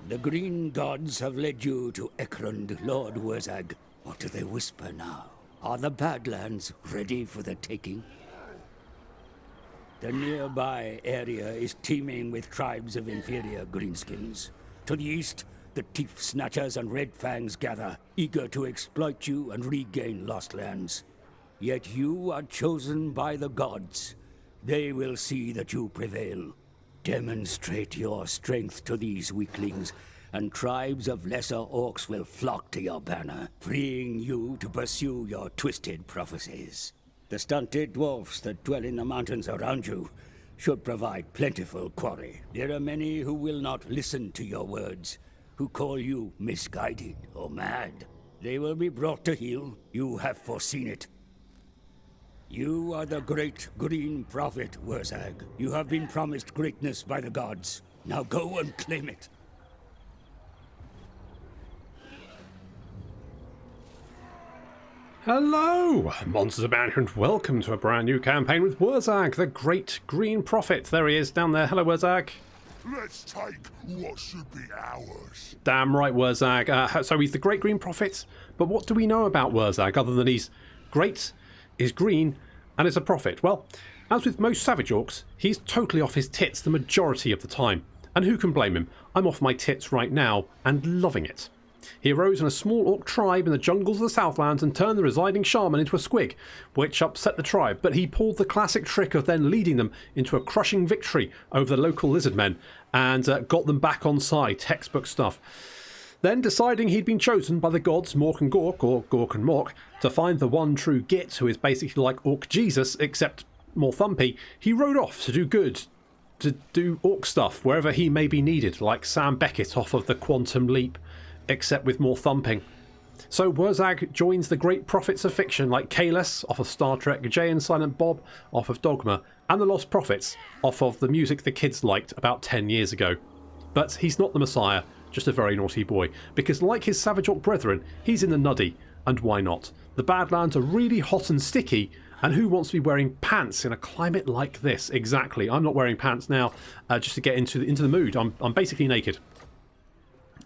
The green gods have led you to Ekrund, Lord Wurrzag. What do they whisper now? Are the badlands ready for the taking? The nearby area is teeming with tribes of inferior greenskins. To the east, the teeth snatchers and red fangs gather, eager to exploit you and regain lost lands. Yet you are chosen by the gods. They will see that you prevail. Demonstrate your strength to these weaklings, and tribes of lesser orcs will flock to your banner, freeing you to pursue your twisted prophecies. The stunted dwarfs that dwell in the mountains around you should provide plentiful quarry. There are many who will not listen to your words, who call you misguided or mad. They will be brought to heel. You have foreseen it. You are the great green prophet, Wurrzag. You have been promised greatness by the gods. Now go and claim it. Hello, MonstersAbound, and welcome to a brand new campaign with Wurrzag, the great green prophet. There he is, down there. Hello, Wurrzag. Let's take what should be ours. Damn right, Wurrzag. So he's the great green prophet, but what do we know about Wurrzag other than he's great, is green, and is a prophet? Well, as with most savage orcs, he's totally off his tits the majority of the time. And who can blame him? I'm off my tits right now, and loving it. He arose in a small orc tribe in the jungles of the Southlands and turned the residing shaman into a squig, which upset the tribe, but he pulled the classic trick of then leading them into a crushing victory over the local lizard men, and got them back on side, textbook stuff. Then, deciding he'd been chosen by the gods Mork and Gork, or Gork and Mork, to find the one true Git, who is basically like Orc Jesus, except more thumpy, he rode off to do good, to do orc stuff wherever he may be needed, like Sam Beckett off of the Quantum Leap, except with more thumping. So Wurrzag joins the great prophets of fiction like Kalis off of Star Trek, Jay and Silent Bob off of Dogma, and the Lost Prophets off of the music the kids liked about 10 years ago. But he's not the Messiah, just a very naughty boy, because like his Savage Orc brethren, he's in the nuddy, and why not? The Badlands are really hot and sticky, and who wants to be wearing pants in a climate like this? Exactly, I'm not wearing pants now, just to get into the mood. I'm basically naked.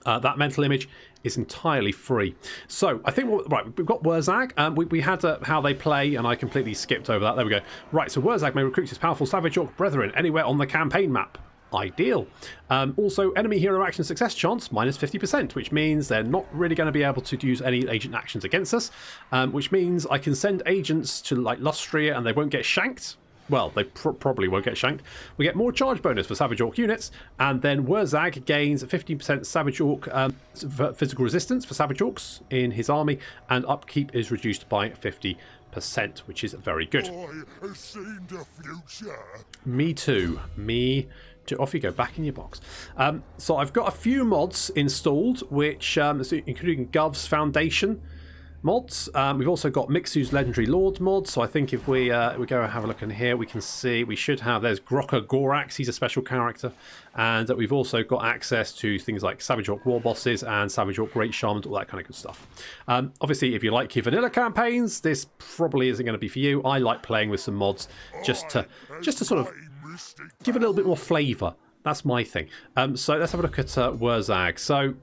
That mental image is entirely free. So I think, right, we've got Wurrzag. We had how they play, and I completely skipped over that. There we go. Right, so Wurrzag may recruit his powerful Savage Orc brethren anywhere on the campaign map. Ideal. Also, enemy hero action success chance minus 50%, which means they're not really going to be able to use any agent actions against us, which means I can send agents to like Lustria and they won't get shanked. Well, they probably won't get shanked. We get more charge bonus for Savage Orc units, and then Wurrzag gains 15% Savage Orc physical resistance for Savage Orcs in his army, and upkeep is reduced by 50%, which is very good. I have seen the future. Me too. Me too. Off you go, back in your box. So I've got a few mods installed, which including Gov's Foundation mods. We've also got Mixu's Legendary Lords mod, so I think if we go and have a look in here, we can see we should have, there's Grocker Gorax, he's a special character, and we've also got access to things like Savage Orc War Bosses and Savage Orc Great Shamans, all that kind of good stuff. Obviously, if you like your vanilla campaigns, this probably isn't going to be for you. I like playing with some mods just to sort of give it a little bit more flavour. That's my thing. So let's have a look at Wurrzag. So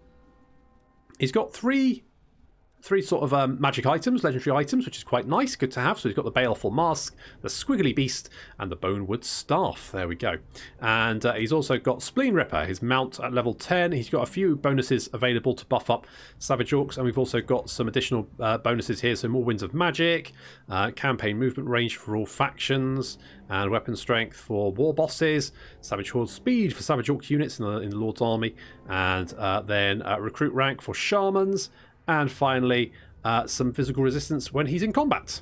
he's got three sort of magic items, legendary items, which is quite nice, good to have. So he's got the Baleful Mask, the Squiggly Beast, and the Bonewood Staff. There we go. And he's also got Spleen Ripper, his mount at level 10. He's got a few bonuses available to buff up Savage Orcs, and we've also got some additional bonuses here. So more Winds of Magic, campaign movement range for all factions, and weapon strength for war bosses, Savage Horde speed for Savage Orc units in the Lord's army, and then recruit rank for shamans, and finally, some physical resistance when he's in combat.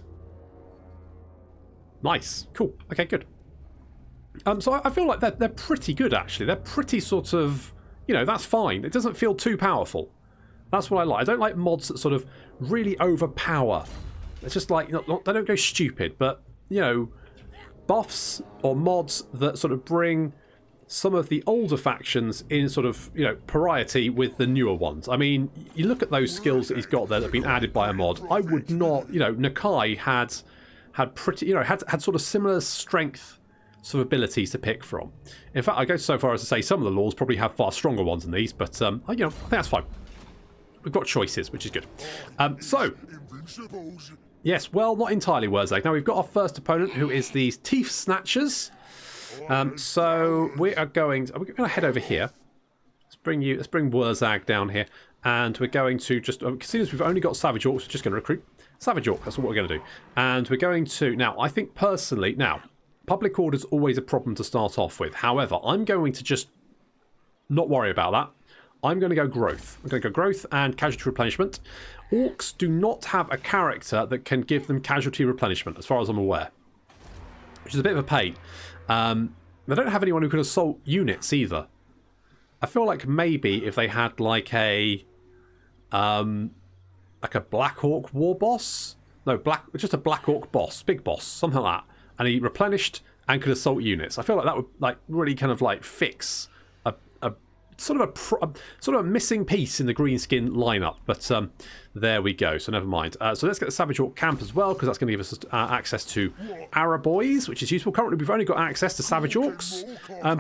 Nice. Cool. Okay, good. So I feel like they're pretty good, actually. They're pretty sort of, you know, that's fine. It doesn't feel too powerful. That's what I like. I don't like mods that sort of really overpower. It's just like, they don't go stupid, but, you know, buffs or mods that sort of bring some of the older factions in sort of, you know, parity with the newer ones. I mean, you look at those skills that he's got there that have been added by a mod. I would not, you know, Nakai had pretty, you know, had sort of similar strength sort of abilities to pick from. In fact, I go so far as to say some of the lords probably have far stronger ones than these, but, you know, I think that's fine. We've got choices, which is good. So, yes, well, not entirely Wurrzag. Now, we've got our first opponent, who is these Teeth Snatchers. So, we are going to head over here. Let's bring Wurrzag down here. And we're going to just, seeing as we've only got Savage Orcs, we're just going to recruit Savage Orc. That's what we're going to do. And we're going to, now, I think personally, now, public order's always a problem to start off with. However, I'm going to just not worry about that. I'm going to go growth. I'm going to go growth and casualty replenishment. Orcs do not have a character that can give them casualty replenishment, as far as I'm aware, which is a bit of a pain. They don't have anyone who can assault units either. I feel like maybe if they had like a Black Orc war boss, just a Black Orc boss, big boss, something like that, and he replenished and could assault units. I feel like that would like really kind of like fix a sort of a missing piece in the Greenskin lineup. But there we go. So never mind. So let's get the Savage Orc camp as well, because that's going to give us access to Araboys, which is useful. Currently, we've only got access to Savage Orcs.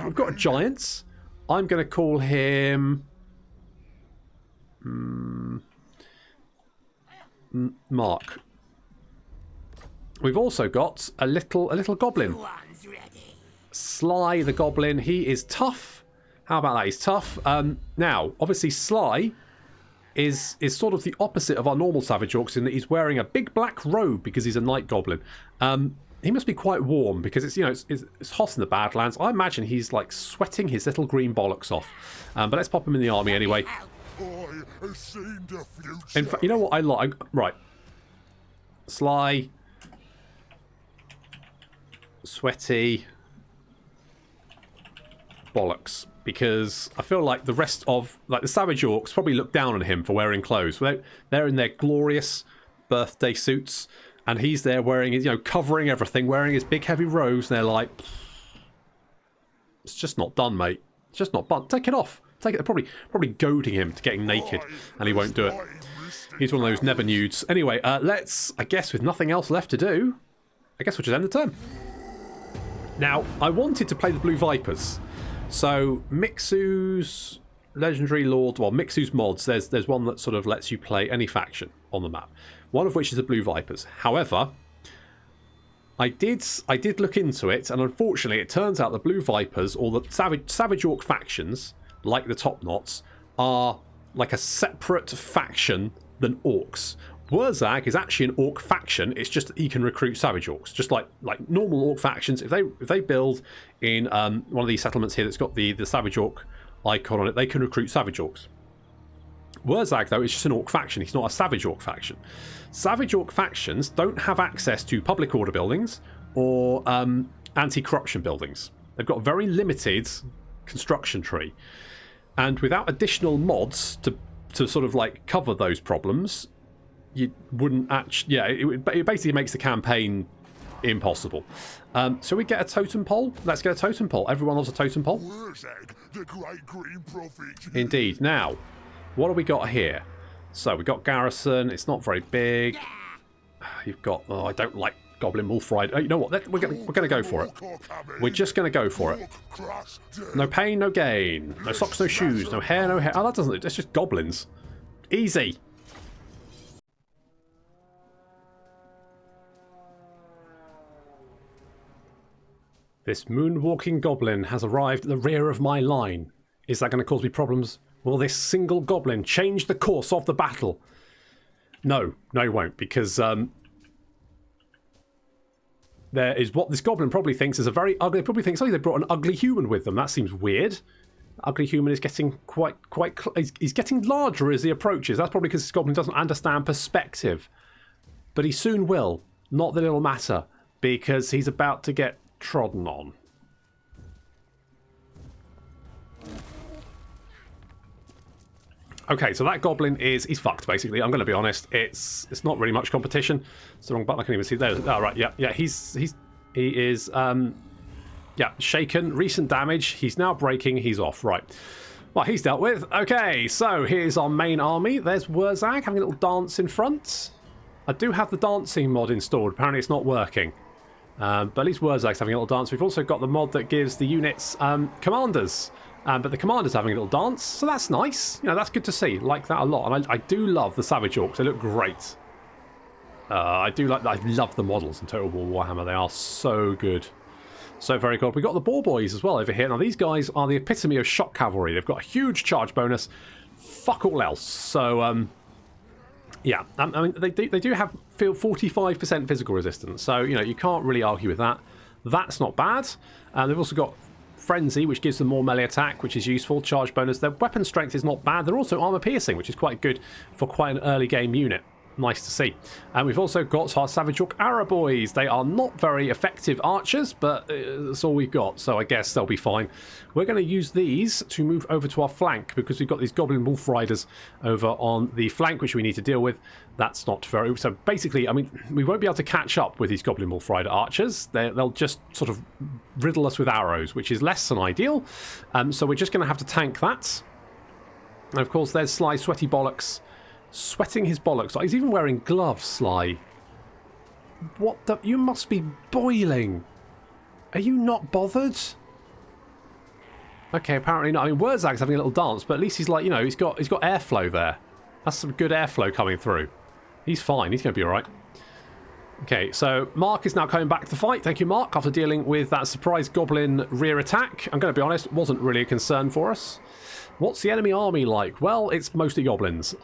We've got Giants. I'm going to call him Mark. We've also got a little goblin. Sly the Goblin. He is tough. How about that? He's tough. Now, obviously, Sly is sort of the opposite of our normal Savage Orcs in that he's wearing a big black robe because he's a night goblin. He must be quite warm because it's hot in the Badlands. I imagine he's like sweating his little green bollocks off. But let's pop him in the army anyway. In fact, you know what I like? Right. Sly. Sweaty. Bollocks. Because I feel like the rest of, like the Savage Orcs probably look down on him for wearing clothes. They're in their glorious birthday suits. And he's there wearing his, covering everything, wearing his big heavy robes. And they're like, it's just not done, mate. It's just not done. Take it off. Take it. They're probably goading him to getting naked, and he won't do it. He's one of those never nudes. Anyway, let's, I guess, with nothing else left to do, I guess we'll just end the turn. Now, I wanted to play the Blue Vipers. So, Mixu's Legendary Lord, well, Mixu's mods, there's one that sort of lets you play any faction on the map. One of which is the Blue Vipers. However, I did look into it, and unfortunately it turns out the Blue Vipers, or the Savage Orc factions, like the Top Knots, are like a separate faction than Orcs. Wurrzag is actually an Orc faction, it's just that he can recruit Savage Orcs. Just like normal Orc factions, if they build in one of these settlements here that's got the Savage Orc icon on it, they can recruit Savage Orcs. Wurrzag, though, is just an Orc faction. He's not a Savage Orc faction. Savage Orc factions don't have access to public order buildings or anti-corruption buildings. They've got a very limited construction tree. And without additional mods to sort of like cover those problems, you wouldn't actually... Yeah, it basically makes the campaign impossible. So we get a totem pole? Let's get a totem pole. Everyone loves a totem pole. Wurrzag, the great green prophet. Indeed. Now, what have we got here? So we've got garrison. It's not very big. You've got... Oh, I don't like Goblin Wolf Rider. You know what? We're gonna go for it. We're just going to go for it. No pain, no gain. No socks, no shoes. No hair, no hair. Oh, that doesn't... That's just goblins. Easy. This moonwalking goblin has arrived at the rear of my line. Is that going to cause me problems? Will this single goblin change the course of the battle? No, he won't, because there is what this goblin probably thinks is a very ugly... They probably thinks, oh, they brought an ugly human with them. That seems weird. The ugly human is getting quite... He's getting larger as he approaches. That's probably because this goblin doesn't understand perspective. But he soon will. Not that it'll matter, because he's about to get trodden on. Okay, so that goblin he's fucked, basically. I'm going to be honest. It's not really much competition. It's the wrong button. I can't even see there. Oh, right, yeah. He is shaken. Recent damage. He's now breaking. He's off. Right. Well, he's dealt with. Okay, so here's our main army. There's Wurrzag having a little dance in front. I do have the dancing mod installed. Apparently it's not working. But at least Wurrzag's having a little dance. We've also got the mod that gives the units commanders. But the commander's having a little dance, so that's nice. You know, that's good to see. Like that a lot. And I do love the Savage Orcs. They look great. I love the models in Total War Warhammer. They are so good. So very cool. We've got the Boar Boys as well over here. Now, these guys are the epitome of shock cavalry. They've got a huge charge bonus. Fuck all else. So, yeah. I mean, they do have 45% physical resistance. So, you know, you can't really argue with that. That's not bad. They've also got Frenzy, which gives them more melee attack, which is useful. Charge bonus. Their weapon strength is not bad. They're also armor piercing, which is quite good for quite an early game unit. Nice to see. And we've also got our Savage Orc Arrow Boys. They are not very effective archers, but that's all we've got, so I guess they'll be fine. We're going to use these to move over to our flank, because we've got these Goblin Wolf Riders over on the flank, which we need to deal with. That's not very... So basically, I mean, we won't be able to catch up with these Goblin Wolf Rider archers. They'll just sort of riddle us with arrows, which is less than ideal. So we're just going to have to tank that. And of course, there's Sly Sweaty Bollocks. Sweating his bollocks. He's even wearing gloves, Sly. What the... You must be boiling. Are you not bothered? Okay, apparently not. I mean, Wurrzag's having a little dance, but at least he's like, you know, he's got airflow there. That's some good airflow coming through. He's fine. He's going to be all right. Okay, so Mark is now coming back to the fight. Thank you, Mark, after dealing with that surprise Goblin rear attack. I'm going to be honest, it wasn't really a concern for us. What's the enemy army like? Well, it's mostly Goblins.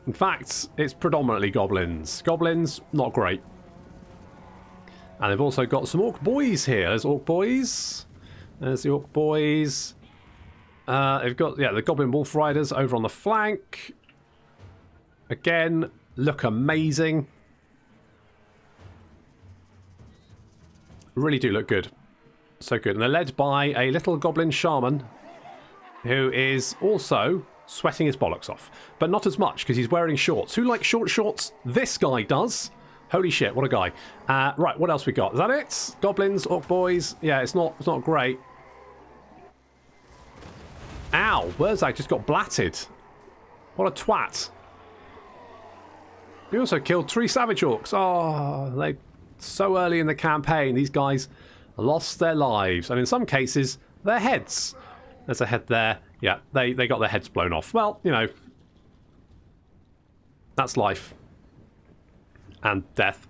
In fact, it's predominantly Goblins. Goblins, not great. And they've also got some Orc Boys here. There's Orc Boys. There's the Orc Boys. They've got, yeah, the Goblin Wolf Riders over on the flank. Again, look amazing. Really do look good. So good. And they're led by a little Goblin Shaman who is also sweating his bollocks off. But not as much, because he's wearing shorts. Who likes short shorts? This guy does. Holy shit, what a guy. Right, what else we got? Is that it? Goblins, Orc Boys. Yeah, it's not great. Ow, Wurrzag just got blatted. What a twat. We also killed 3 Savage Orcs. Oh, they so early in the campaign, these guys lost their lives. And in some cases, their heads. There's a head there. Yeah, they got their heads blown off. Well, you know, that's life. And death.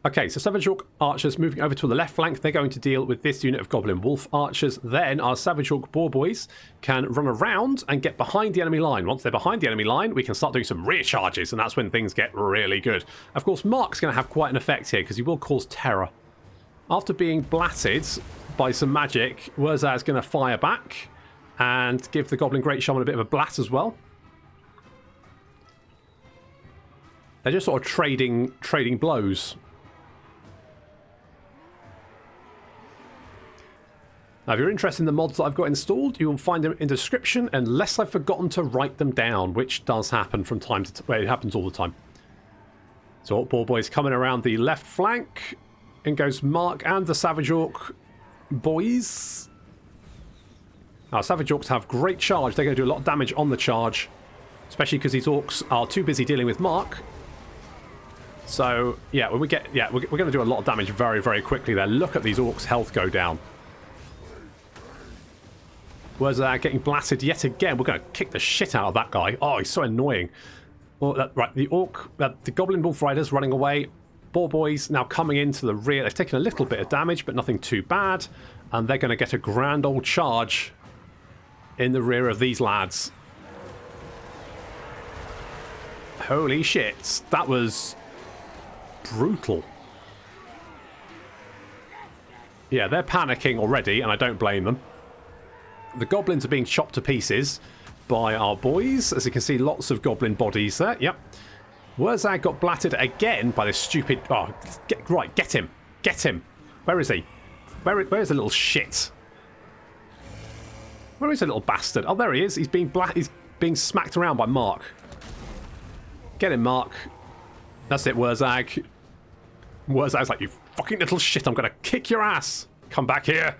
Okay, so Savage Orc archers moving over to the left flank. They're going to deal with this unit of Goblin Wolf archers. Then our Savage Orc Boar Boys can run around and get behind the enemy line. Once they're behind the enemy line, we can start doing some rear charges, and that's when things get really good. Of course, Mark's going to have quite an effect here, because he will cause terror. After being blatted by some magic, Wurrzag's going to fire back and give the Goblin Great Shaman a bit of a blat as well. They're just sort of trading blows. Now, if you're interested in the mods that I've got installed, you will find them in the description, unless I've forgotten to write them down, which does happen from time to time. Well, it happens all the time. So Orc Boar Boys coming around the left flank. In goes Mark and the Savage Orc Boys. Our Savage Orcs have great charge. They're going to do a lot of damage on the charge, especially because these Orcs are too busy dealing with Mark. So, yeah, when we get... Yeah, we're going to do a lot of damage very, very quickly there. Look at these Orcs' health go down. Wurrzag getting blasted yet again. We're going to kick the shit out of that guy. Oh, he's so annoying. Well, right, the Goblin Wolf Riders running away. Boar Boys now coming into the rear. They've taken a little bit of damage, but nothing too bad. And they're going to get a grand old charge in the rear of these lads. Holy shit. That was brutal. Yeah, they're panicking already, and I don't blame them. The goblins are being chopped to pieces by our boys. As you can see, lots of goblin bodies there. Yep. Wurrzag got blatted again by this stupid... Oh, get him. Get him. Where is he? Where's the little shit? Where is the little bastard? Oh, there he is. He's being smacked around by Mark. Get him, Mark. That's it, Wurrzag. Wurzag's like, you fucking little shit, I'm going to kick your ass. Come back here.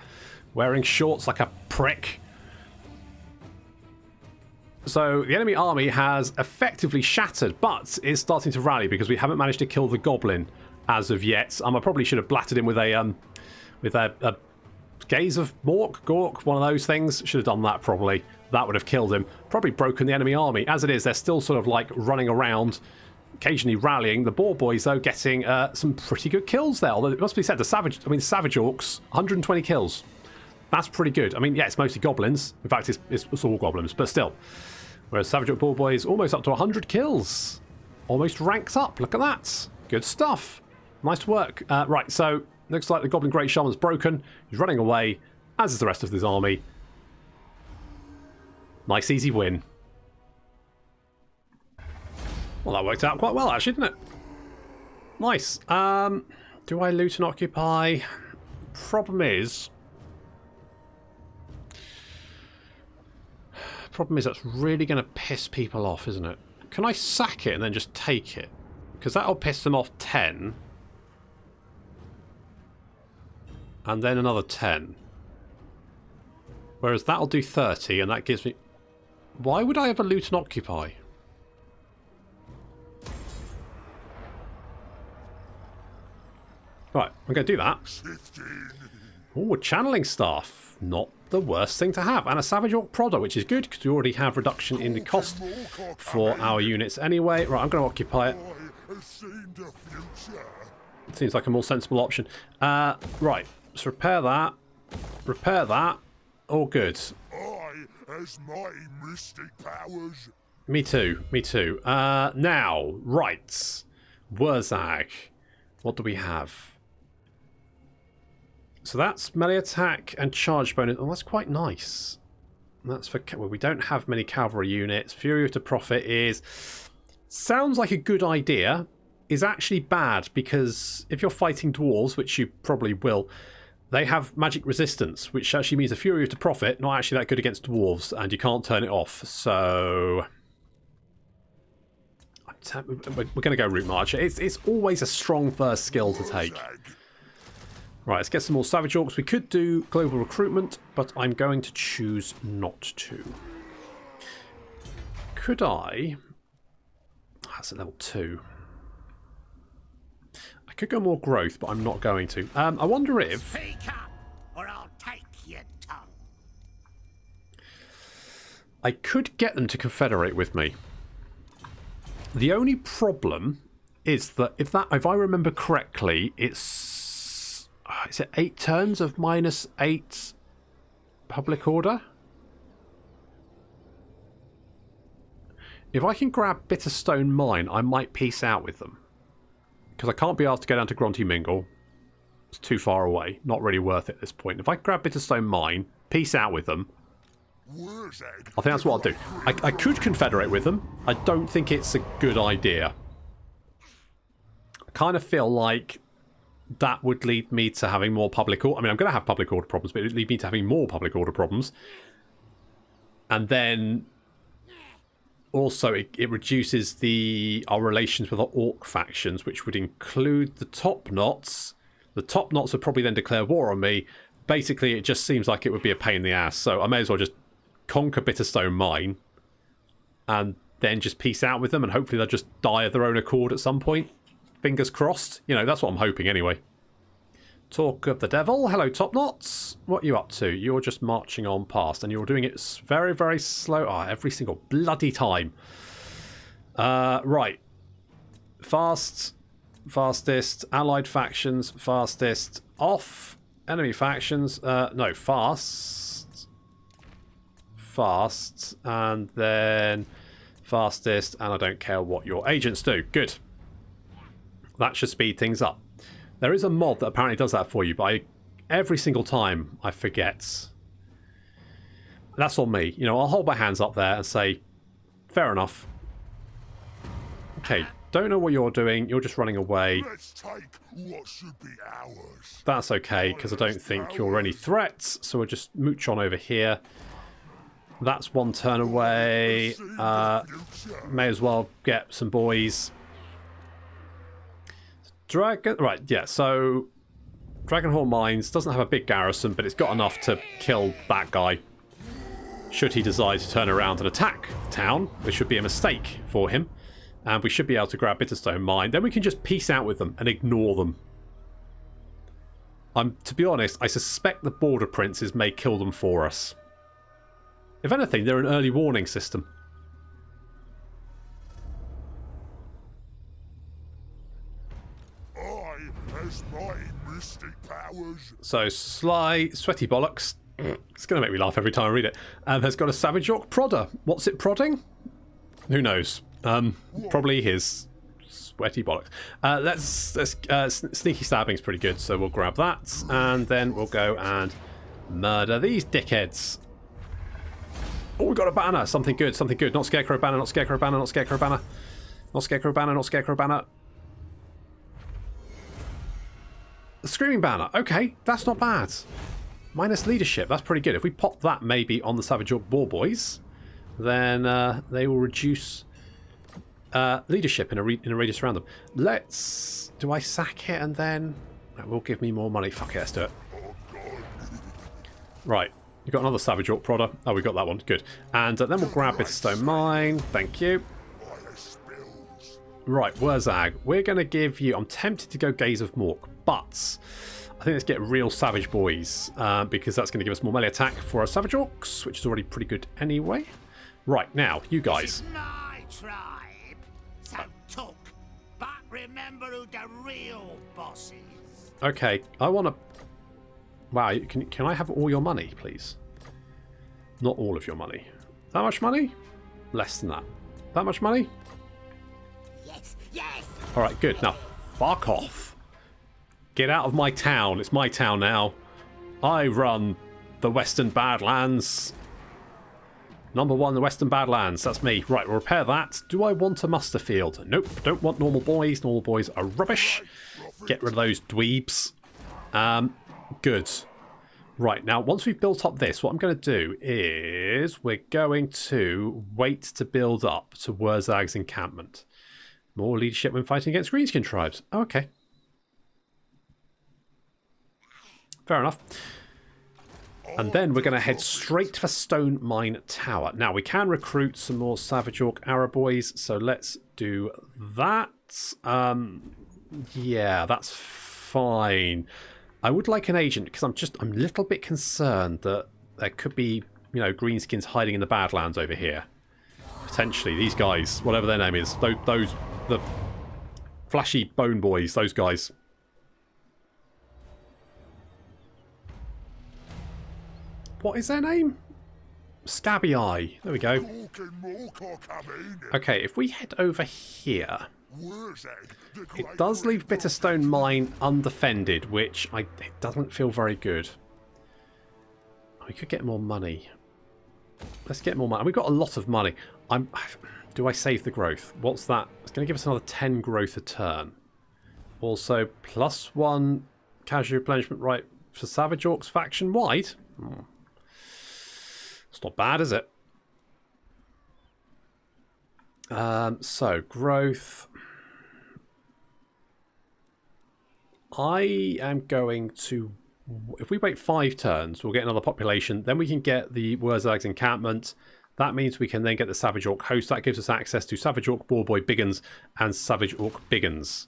Wearing shorts like a prick. So the enemy army has effectively shattered, but is starting to rally because we haven't managed to kill the goblin as of yet. I probably should have blatted him with a gaze of Gork, one of those things. Should have done that probably. That would have killed him. Probably broken the enemy army. As it is, they're still sort of like running around, occasionally rallying. The Boar Boys, though, getting some pretty good kills there. Although it must be said, the Savage Orcs, 120 kills. That's pretty good. I mean, yeah, it's mostly goblins. In fact, it's all goblins, but still. Whereas Savage Orc Boar Boys, almost up to 100 kills. Almost ranks up. Look at that. Good stuff. Nice work. Right, so looks like the Goblin Great Shaman's broken. He's running away, as is the rest of his army. Nice, easy win. Well, that worked out quite well, actually, didn't it? Nice. Do I loot and occupy? Problem is that's really going to piss people off, isn't it? Can I sack it and then just take it? Because that'll piss them off 10. And then another 10. Whereas that'll do 30, and that gives me... Why would I ever loot and occupy? Right, I'm going to do that. Oh, channeling staff. Not the worst thing to have. And a Savage Orc Prodder, which is good, because we already have reduction in the cost for our units anyway. Right, I'm going to occupy it. Seems like a more sensible option. Right, let's repair that. Repair that. All good. Has my mystic powers. Me too. Me too. Now, right. Wurrzag. What do we have? So that's melee attack and charge bonus. Oh, that's quite nice. That's for... Well, we don't have many cavalry units. Fury to Profit is... Sounds like a good idea. Is actually bad, because if you're fighting dwarves, which you probably will... They have magic resistance, which actually means a Fury to Profit, not actually that good against dwarves, and you can't turn it off. So we're going to go Route Marcher. It's always a strong first skill to take. Right, let's get some more Savage Orcs. We could do Global Recruitment, but I'm going to choose not to. Could I... That's at level 2. I could go more growth, but I'm not going to. I wonder if... Speak up, or I'll take your tongue. I could get them to confederate with me. The only problem is that if I remember correctly, it's... Is it 8 turns of -8 public order? If I can grab Bitterstone Mine, I might peace out with them. Because I can't be asked to go down to Grunty Mingle. It's too far away. Not really worth it at this point. If I grab Bitterstone Mine, peace out with them, I think that's what I'll do. I could confederate with them. I don't think it's a good idea. I kind of feel like that would lead me to having more public order. I mean, I'm going to have public order problems, but it would lead me to having more public order problems. And then... Also, it reduces our relations with our Orc factions, which would include the Top Knots. The Top Knots would probably then declare war on me. Basically, it just seems like it would be a pain in the ass. So I may as well just conquer Bitterstone Mine and then just peace out with them, and hopefully they'll just die of their own accord at some point. Fingers crossed. You know, that's what I'm hoping anyway. Talk of the devil. Hello, Top Knots. What are you up to? You're just marching on past, and you're doing it very, very slow. Every single bloody time. Right. Fastest. Allied factions. Fastest. Off. Enemy factions. No, fast. Fast. And then fastest. And I don't care what your agents do. Good. That should speed things up. There is a mod that apparently does that for you, but every single time I forget. That's on me. You know, I'll hold my hands up there and say, fair enough. Okay, don't know what you're doing. You're just running away. Let's take what should be ours. That's okay, because I don't think you're any threats. So we'll just mooch on over here. That's one turn away. May as well get some boys. Right, yeah, so Dragonhorn Mines doesn't have a big garrison, but it's got enough to kill that guy. Should he decide to turn around and attack the town, which would be a mistake for him. And we should be able to grab Bitterstone Mine. Then we can just peace out with them and ignore them. To be honest, I suspect the Border Princes may kill them for us. If anything, they're an early warning system. Has my mystic powers. So, Sly Sweaty Bollocks, it's going to make me laugh every time I read it, has got a Savage Orc Prodder. What's it prodding? Who knows? Probably his Sweaty Bollocks. Sneaky Stabbing's pretty good, so we'll grab that, and then we'll go and murder these dickheads. Oh, we got a banner. Something good, something good. Not Scarecrow banner, not Scarecrow banner, not Scarecrow banner. Not Scarecrow banner, not Scarecrow banner. The Screaming Banner. Okay, that's not bad. Minus leadership. That's pretty good. If we pop that maybe on the Savage Orc War Boys, then they will reduce leadership in a radius around them. Let's... Do I sack it and then... That will give me more money. Fuck it, let's do it. Right. You've got another Savage Orc Prodder. Oh, we got that one. Good. And then we'll grab Bitterstone Mine. Thank you. Right, Wurrzag. We're going to give you... I'm tempted to go Gaze of Mork, but I think let's get real Savage Boys, because that's going to give us more melee attack for our Savage Orcs, which is already pretty good anyway. Right, now, you guys. This is my tribe, so talk, but remember who the real boss is. Okay, I want to... Wow, can I have all your money, please? Not all of your money. That much money? Less than that. That much money? Yes, yes. All right, good. Now, fuck off. Get out of my town. It's my town now. I run the Western Badlands. Number one, the Western Badlands. That's me. Right, we'll repair that. Do I want a muster field? Nope, don't want normal boys. Normal boys are rubbish. Get rid of those dweebs. Good. Right, now, once we've built up this, what I'm going to do is we're going to wait to build up to Wurrzag's encampment. More leadership when fighting against Greenskin tribes. Oh, okay. Fair enough. And then we're going to head straight for Stone Mine Tower. Now, we can recruit some more Savage Orc Arrow Boys, so let's do that. Yeah, that's fine. I would like an agent, because I'm a little bit concerned that there could be, you know, Greenskins hiding in the Badlands over here. Potentially, these guys, whatever their name is, the flashy bone boys, those guys. What is their name? Stabby Eye. There we go. Okay, if we head over here, it does leave Bitterstone Mine undefended, which it doesn't feel very good. We could get more money. Let's get more money. We've got a lot of money. Do I save the growth? What's that? It's going to give us another 10 growth a turn. Also, +1 casual replenishment right for Savage Orcs faction wide. It's not bad, is it? So, growth. I am going to... If we wait 5 turns, we'll get another population. Then we can get the Wurrzag's encampment. That means we can then get the Savage Orc host. That gives us access to Savage Orc Warboy Biggins and Savage Orc Biggins.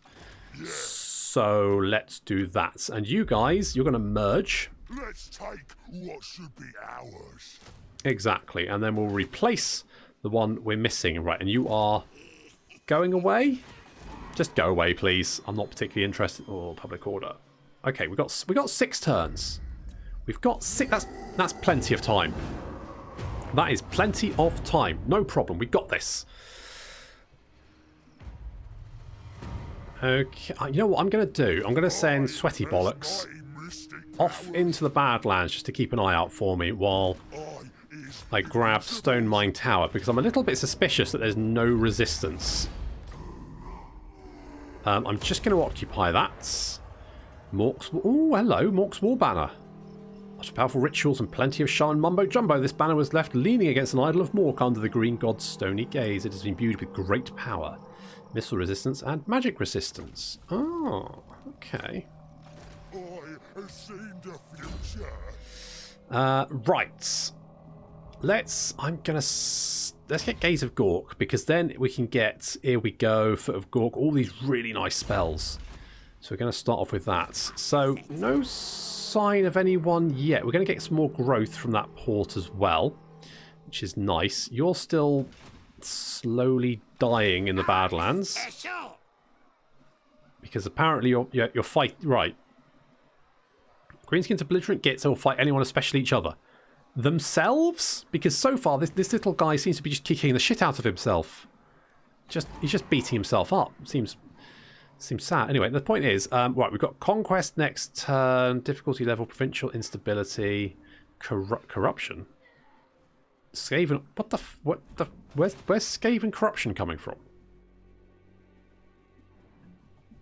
Yeah. So let's do that. And you guys, you're going to merge. Let's take what should be ours. Exactly. And then we'll replace the one we're missing. Right, and you are going away? Just go away, please. I'm not particularly interested. Oh, public order. Okay, we got 6 turns. We've got 6. That's plenty of time. That is plenty of time. No problem. We got this. Okay. You know what I'm going to do? I'm going to send Sweaty Bollocks off into the Badlands just to keep an eye out for me while I grab Stone Mine Tower, because I'm a little bit suspicious that there's no resistance. I'm just going to occupy that. Mork's... Oh, hello. Mork's War Banner. Lots of powerful rituals and plenty of shaman mumbo jumbo. This banner was left leaning against an idol of Mork under the green god's stony gaze. It has been imbued with great power, missile resistance, and magic resistance. Oh, okay. I have seen the future. Right. Let's... I'm going to... let's get Gaze of Gork, because then we can get, here we go, Foot of Gork, all these really nice spells. So we're going to start off with that. So no sign of anyone yet. We're going to get some more growth from that port as well, which is nice. You're still slowly dying in the Badlands. Because apparently you're fight right. Greenskins are belligerent gits, they will fight anyone, especially each other. Themselves? Because so far this little guy seems to be just kicking the shit out of himself. He's just beating himself up. Seems sad. Anyway, the point is, right, we've got conquest next turn, difficulty level, provincial instability, corruption. Skaven, where's Skaven corruption coming from?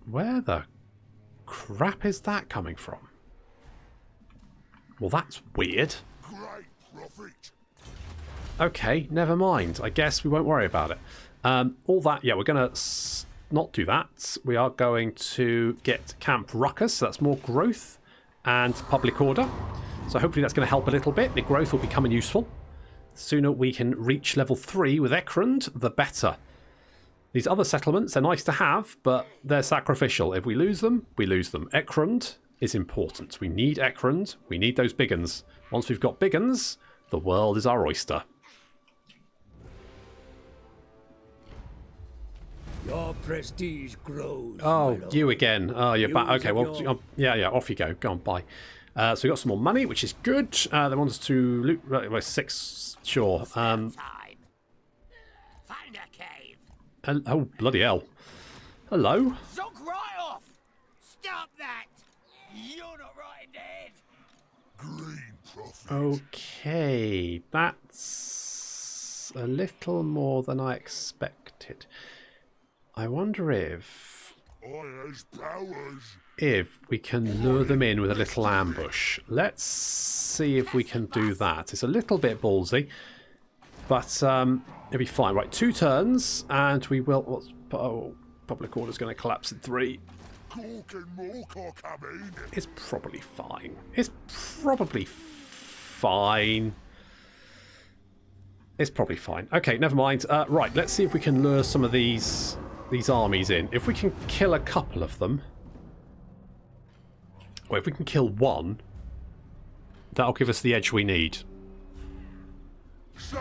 Where the crap is that coming from? Well, that's weird. Great prophet. Okay, never mind. I guess we won't worry about it. All that, yeah, we're going to not do that. We are going to get Camp Ruckus, so that's more growth and public order. So hopefully that's going to help a little bit. The growth will be coming useful. The sooner we can reach level 3 with Ekrund, the better. These other settlements, they're nice to have, but they're sacrificial. If we lose them, we lose them. Ekrund is important. We need Ekrund. We need those big uns. Once we've got big uns, the world is our oyster. Your prestige grows. Oh, my lord. you again. Oh, you're back. Use Okay, of well, your- yeah, off you go. Go on, bye. So we got some more money, which is good. They want us to loot. Well, 6, sure. Time. Find a cave. Oh, bloody hell. Hello. Zonk right off. Stop that. You're not right in the head. Green prophet. Okay, that's a little more than I expected. I wonder if I has powers. we can lure them in with a little ambush. Let's see if we can do that. It's a little bit ballsy, but it'll be fine. Right, 2 turns, and we will... Oh, public order's going to collapse in 3. Gork and Mork are coming. It's probably fine. It's probably fine. It's probably fine. Okay, never mind. Right, let's see if we can lure some of these armies in. If we can kill a couple of them, or if we can kill one, that'll give us the edge we need. So,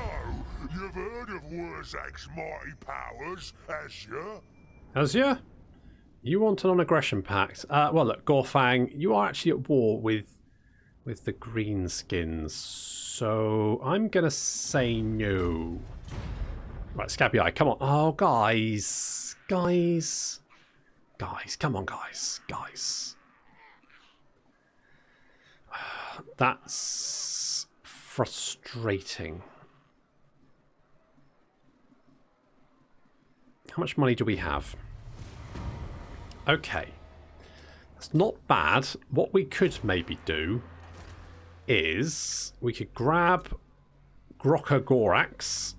you've heard of Wurrzag's mighty powers, has you? As you want an non-aggression pact? Well, look, Gorfang, you are actually at war with the Greenskins, so I'm gonna say no. Right, Scabby Eye, come on. Oh, guys, come on, guys. That's frustrating. How much money do we have? Okay. That's not bad. What we could maybe do is we could grab Grokka Gorax.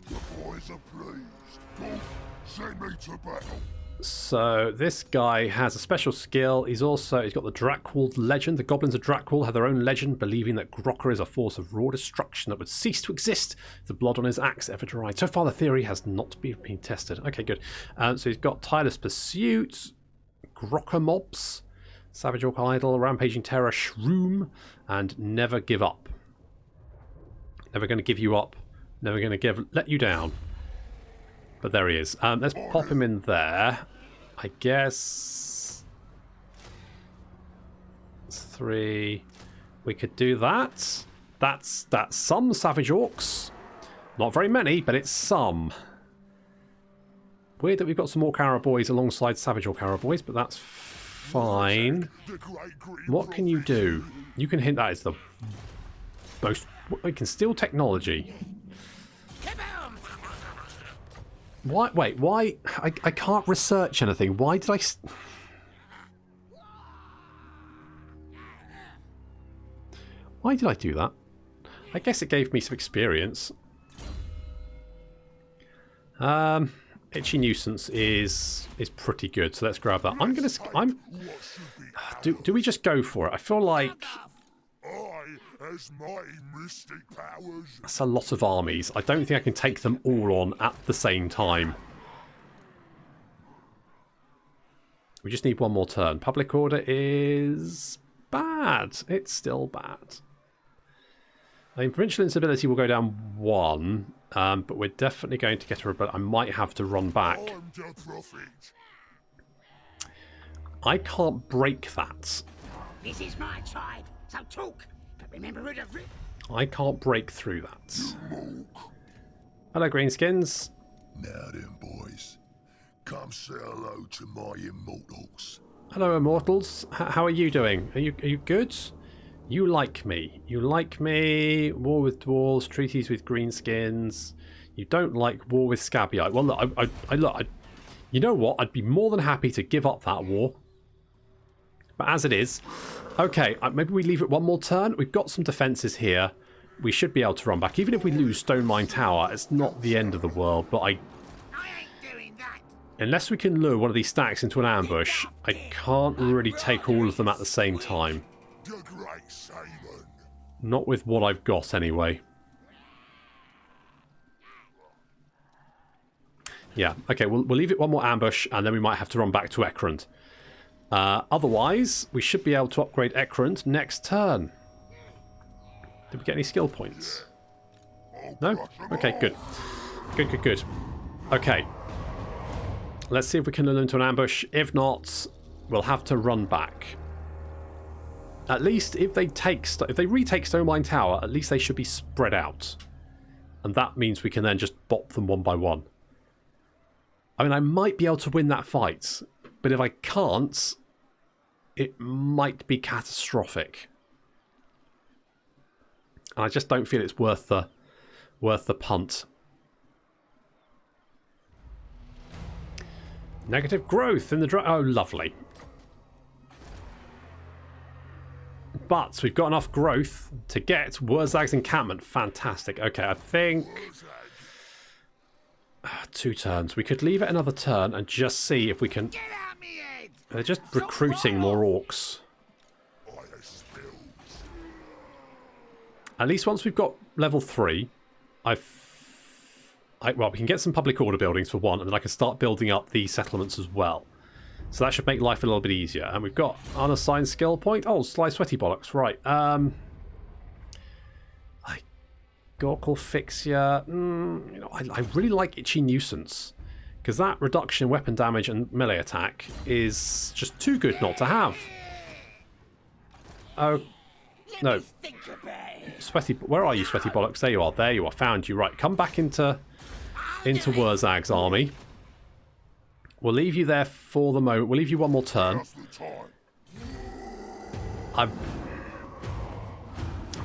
The boys are pleased. Gork, send me to battle. So this guy has a special skill. He's got the Drakwold legend. The goblins of Drakwold have their own legend, believing that Grokka is a force of raw destruction that would cease to exist if the blood on his axe ever dried. So far the theory has not been tested. Okay, good. So he's got Tireless Pursuit, Grokka Mobs, Savage Orc Idol, Rampaging Terror, Shroom, and Never Give Up. Never going to give you up. Never going to let you down. But there he is. Let's pop him in there. I guess... It's 3. We could do that. That's some Savage Orcs. Not very many, but it's some. Weird that we've got some Orc Arrow Boys alongside Savage Orc Arrow Boys, but that's fine. What can you do? You can hint that is the most... We can steal technology. Why? Wait, why? I can't research anything. Why did I... Why did I do that? I guess it gave me some experience. Itchy Nuisance is pretty good, so let's grab that. Do we just go for it? I feel like... I has mighty mystic powers. That's a lot of armies. I don't think I can take them all on at the same time. We just need one more turn. Public order is bad. It's still bad. I mean, provincial instability will go down 1, but we're definitely going to get a rebellion. I might have to run back. I'm the prophet. I can't break that. This is my tribe, so talk. But remember who the... I can't break through that. Hello, Greenskins. Now then, boys. Come say hello to my immortals. Hello, immortals. How are you doing? Are you good? You like me. You like me. War with dwarves, treaties with greenskins. You don't like war with Scabbyite. Well, look, you know what? I'd be more than happy to give up that war. But as it is, okay, maybe we leave it one more turn. We've got some defences here. We should be able to run back. Even if we lose Stone Mine Tower, it's not the end of the world. But I ain't doing that. unless we can lure one of these stacks into an ambush, I can't really take all of them at the same time. The Great Saban. Not with what I've got, anyway. Yeah, okay, we'll leave it one more ambush, and then we might have to run back to Ekrund. Otherwise, we should be able to upgrade Ekrund next turn. Did we get any skill points? No? Okay, good. Good. Okay. Let's see if we can lure them into an ambush. If not, we'll have to run back. At least if they retake Stone Mine Tower, at least they should be spread out. And that means we can then just bop them one by one. I mean, I might be able to win that fight, but if I can't, it might be catastrophic. And I just don't feel it's worth the punt. Negative growth in the oh, lovely. But we've got enough growth to get Wurrzag's encampment. Fantastic. Okay, I think 2 turns. We could leave it another turn and just see if we can. Get out me head. They're just recruiting more orcs. At least once we've got level 3, well, we can get some public order buildings for one, and then I can start building up the settlements as well. So that should make life a little bit easier. And we've got unassigned skill point. Oh, Sly Sweaty Bollocks. Right. Gorkle Fixia. You know, I really like Itchy Nuisance, because that reduction in weapon damage and melee attack is just too good not to have. Oh, no. Sweaty. Where are you, Sweaty Bollocks? There you are. There you are. Found you. Right. Come back into Wurrzag's army. We'll leave you there for the moment. We'll leave you one more turn. I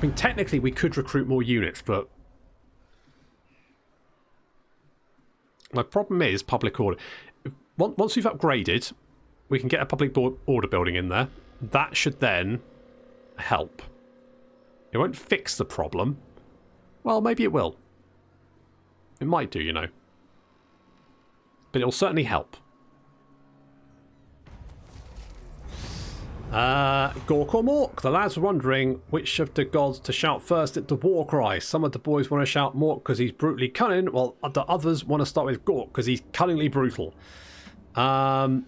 mean, technically, we could recruit more units, but my problem is public order. Once we've upgraded, we can get a public order building in there. That should then help. It won't fix the problem. Well, maybe it will. It might do, you know. But it'll certainly help. Gork or Mork? The lads were wondering which of the gods to shout first at the war cry. Some of the boys want to shout Mork because he's brutally cunning, while the others want to start with Gork because he's cunningly brutal. I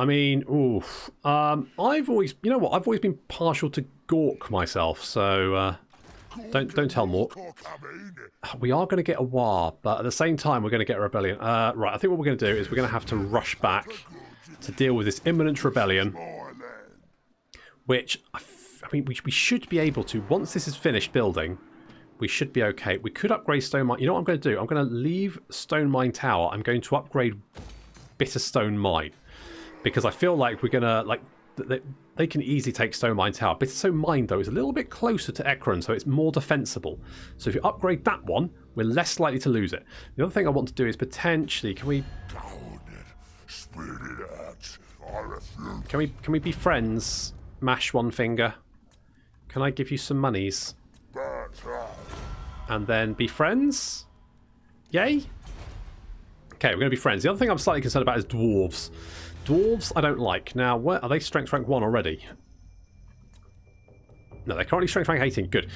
mean, oof. I've always, you know what? I've always been partial to Gork myself, so don't tell Mork. We are going to get a war, but at the same time, we're going to get a rebellion. Right, I think what we're going to do is we're going to have to rush back to deal with this imminent rebellion, which, I mean, we should be able to. Once this is finished building, we should be okay. We could upgrade Stone Mine. You know what I'm going to do? I'm going to leave Stone Mine Tower. I'm going to upgrade Bitterstone Mine, because I feel like we're going to, like, they can easily take Stone Mine Tower. Bitterstone Mine, though, is a little bit closer to Ekrund, so it's more defensible. So if you upgrade that one, we're less likely to lose it. The other thing I want to do is potentially, can we be friends? Mash one finger. Can I give you some monies? And then be friends? Yay? Okay, we're going to be friends. The other thing I'm slightly concerned about is dwarves. Dwarves I don't like. Now, where are they? Strength rank 1 already? No, they're currently strength rank 18. Good.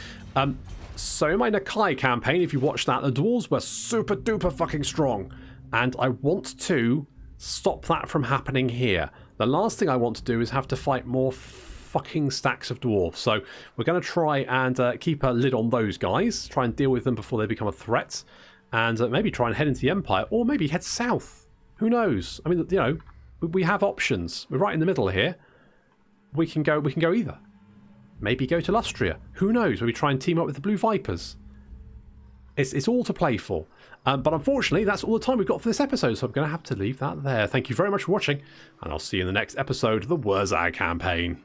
So in my Nakai campaign, if you watch that, the dwarves were super duper fucking strong. And I want to stop that from happening here. The last thing I want to do is have to fight more fucking stacks of dwarves. So we're going to try and keep a lid on those guys. Try and deal with them before they become a threat. And maybe try and head into the Empire. Or maybe head south. Who knows? I mean, you know, we have options. We're right in the middle here. We can go either. Maybe go to Lustria. Who knows? Maybe try and team up with the Blue Vipers. It's all to play for. But unfortunately, that's all the time we've got for this episode, so I'm going to have to leave that there. Thank you very much for watching, and I'll see you in the next episode of the Wurrzag campaign.